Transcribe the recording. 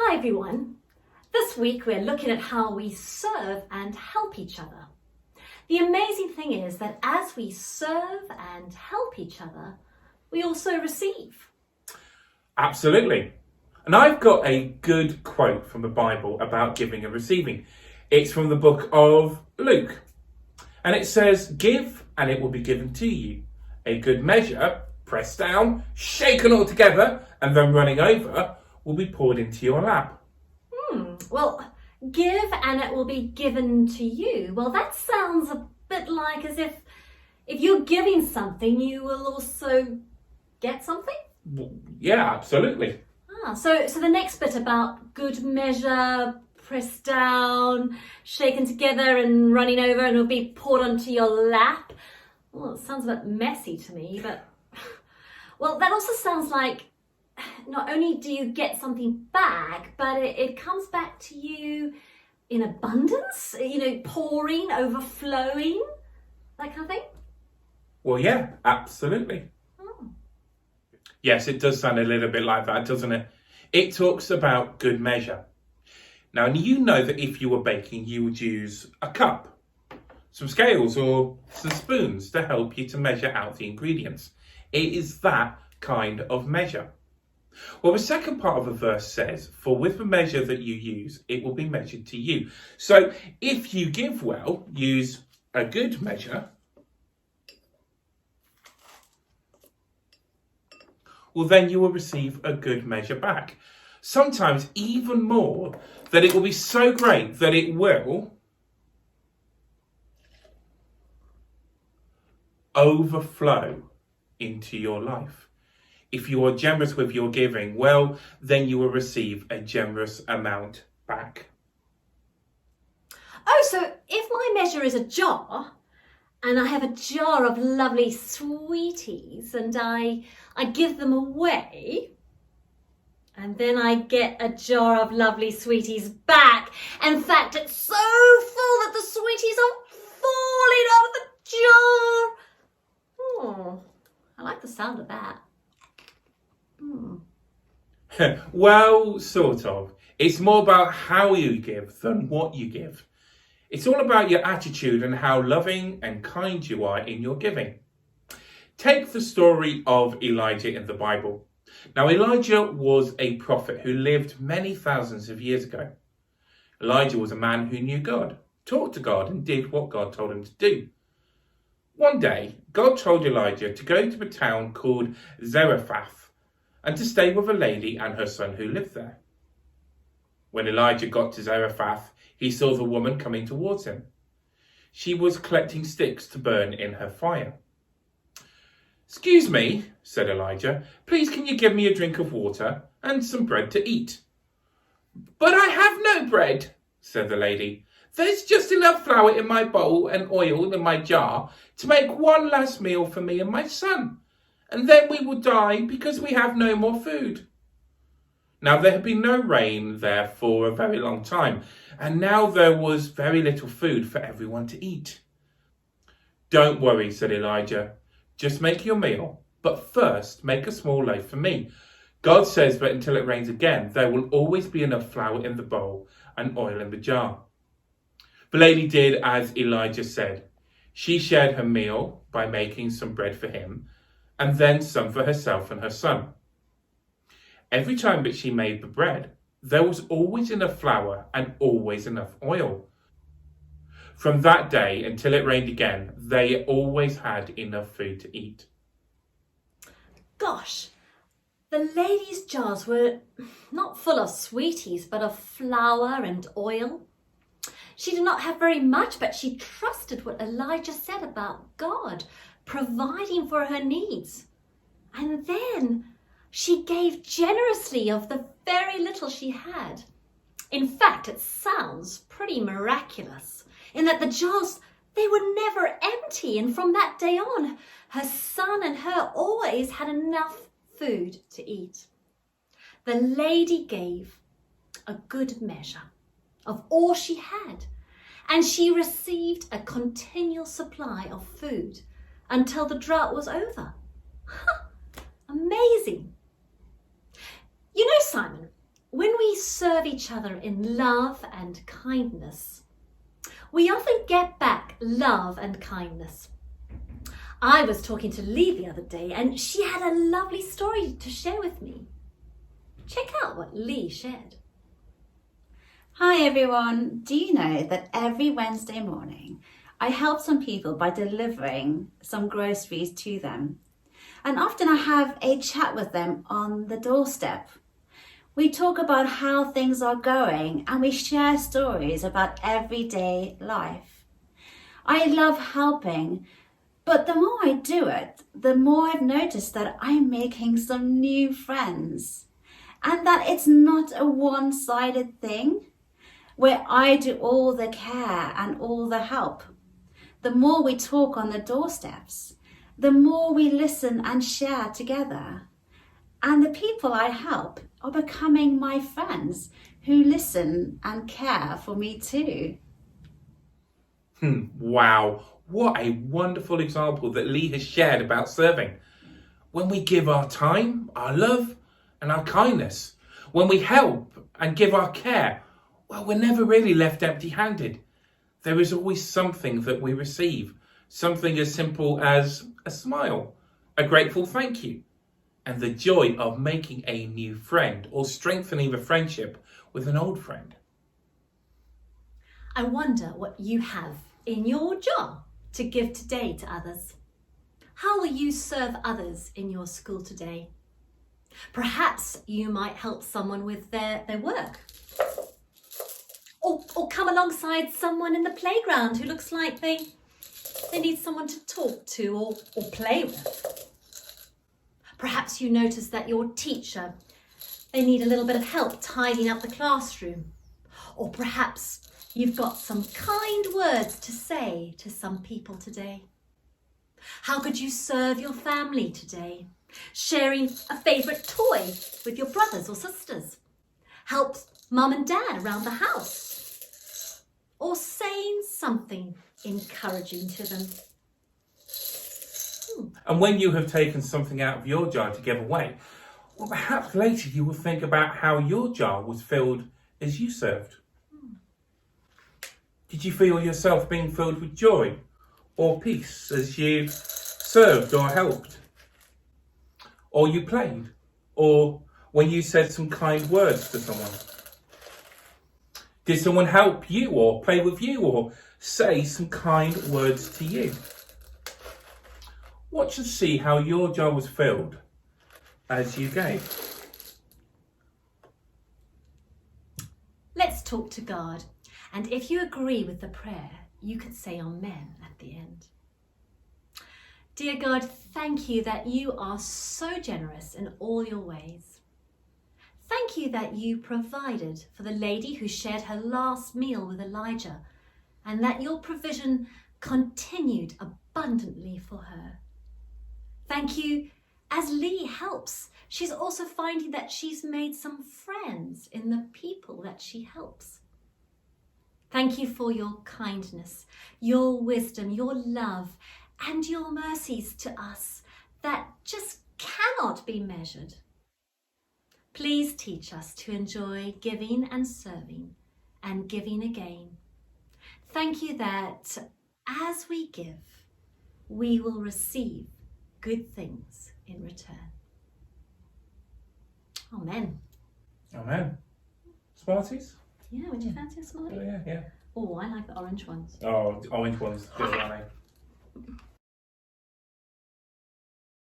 Hi everyone. This week we're looking at how we serve and help each other. The amazing thing is that as we serve and help each other, we also receive. Absolutely. And I've got a good quote from the Bible about giving and receiving. It's from the book of Luke. And it says, "Give and it will be given to you. A good measure, pressed down, shaken all together, and then running over, will be poured into your lap." Well, give and it will be given to you. Well, that sounds a bit like as if you're giving something, you will also get something? Yeah, absolutely. So the next bit about good measure, pressed down, shaken together and running over and it'll be poured onto your lap. Well, it sounds a bit messy to me, but well, that also sounds like not only do you get something back, but it comes back to you in abundance, pouring, overflowing, that kind of thing. Well, yeah, absolutely. Yes, it does sound a little bit like that, doesn't it? It talks about good measure. Now, you know that if you were baking, you would use a cup, some scales or some spoons to help you to measure out the ingredients. It is that kind of measure. Well, the second part of the verse says, "For with the measure that you use, it will be measured to you." So if you give well, use a good measure, well, then you will receive a good measure back. Sometimes even more, that it will be so great that it will overflow into your life. If you are generous with your giving, well, then you will receive a generous amount back. Oh, so if my measure is a jar, and I have a jar of lovely sweeties, and I give them away, and then I get a jar of lovely sweeties back. In fact, it's so full that the sweeties are falling out of the jar. Oh, I like the sound of that. Well, sort of. It's more about how you give than what you give. It's all about your attitude and how loving and kind you are in your giving. Take the story of Elijah in the Bible. Now, Elijah was a prophet who lived many thousands of years ago. Elijah was a man who knew God, talked to God, and did what God told him to do. One day, God told Elijah to go to a town called Zarephath and to stay with a lady and her son who lived there. When Elijah got to Zarephath, he saw the woman coming towards him. She was collecting sticks to burn in her fire. "Excuse me," said Elijah, "please can you give me a drink of water and some bread to eat?" "But I have no bread," said the lady. "There's just enough flour in my bowl and oil in my jar to make one last meal for me and my son. And then we will die because we have no more food." Now there had been no rain there for a very long time, and now there was very little food for everyone to eat. "Don't worry," said Elijah. "Just make your meal, but first make a small loaf for me. God says that until it rains again, there will always be enough flour in the bowl and oil in the jar." The lady did as Elijah said. She shared her meal by making some bread for him, and then some for herself and her son. Every time that she made the bread, there was always enough flour and always enough oil. From that day until it rained again, they always had enough food to eat. Gosh, the lady's jars were not full of sweeties, but of flour and oil. She did not have very much, but she trusted what Elijah said about God providing for her needs. And then she gave generously of the very little she had. In fact, it sounds pretty miraculous in that the jars, they were never empty. And from that day on, her son and her always had enough food to eat. The lady gave a good measure of all she had, and she received a continual supply of food until the drought was over. Amazing. You know, Simon, when we serve serve each other in love and kindness, we often get back love and kindness. I was talking to Lee the other day and she had a lovely story to share with me. Check out what Lee shared. Hi everyone, do you know that every Wednesday morning I help some people by delivering some groceries to them? And often I have a chat with them on the doorstep. We talk about how things are going and we share stories about everyday life. I love helping, but the more I do it, the more I've noticed that I'm making some new friends and that it's not a one-sided thing where I do all the care and all the help. The more we talk on the doorsteps, the more we listen and share together. And the people I help are becoming my friends who listen and care for me too. Wow, what a wonderful example that Lee has shared about serving. When we give our time, our love and our kindness, when we help and give our care, well, we're never really left empty-handed. There is always something that we receive, something as simple as a smile, a grateful thank you, and the joy of making a new friend or strengthening a friendship with an old friend. I wonder what you have in your jar to give today to others. How will you serve others in your school today? Perhaps you might help someone with their work. Or come alongside someone in the playground who looks like they need someone to talk to or play with. Perhaps you notice that your teacher, they need a little bit of help tidying up the classroom. Or perhaps you've got some kind words to say to some people today. How could you serve your family today? Sharing a favourite toy with your brothers or sisters. Help mum and dad around the house. Or saying something encouraging to them. And when you have taken something out of your jar to give away, well, perhaps later you will think about how your jar was filled as you served. Did you feel yourself being filled with joy or peace as you served or helped? Or you played? Or when you said some kind words to someone? Did someone help you or play with you or say some kind words to you? Watch and see how your jar was filled as you gave. Let's talk to God. And if you agree with the prayer, you could say Amen at the end. Dear God, thank you that you are so generous in all your ways. Thank you that you provided for the lady who shared her last meal with Elijah, and that your provision continued abundantly for her. Thank you as Lee helps. She's also finding that she's made some friends in the people that she helps. Thank you for your kindness, your wisdom, your love, and your mercies to us that just cannot be measured. Please teach us to enjoy giving and serving and giving again. Thank you that as we give, we will receive good things in return. Amen. Amen. Smarties? Yeah, would you fancy a smoothie? Oh, yeah. Oh, I like the orange ones. Oh, the orange ones, good, aren't they?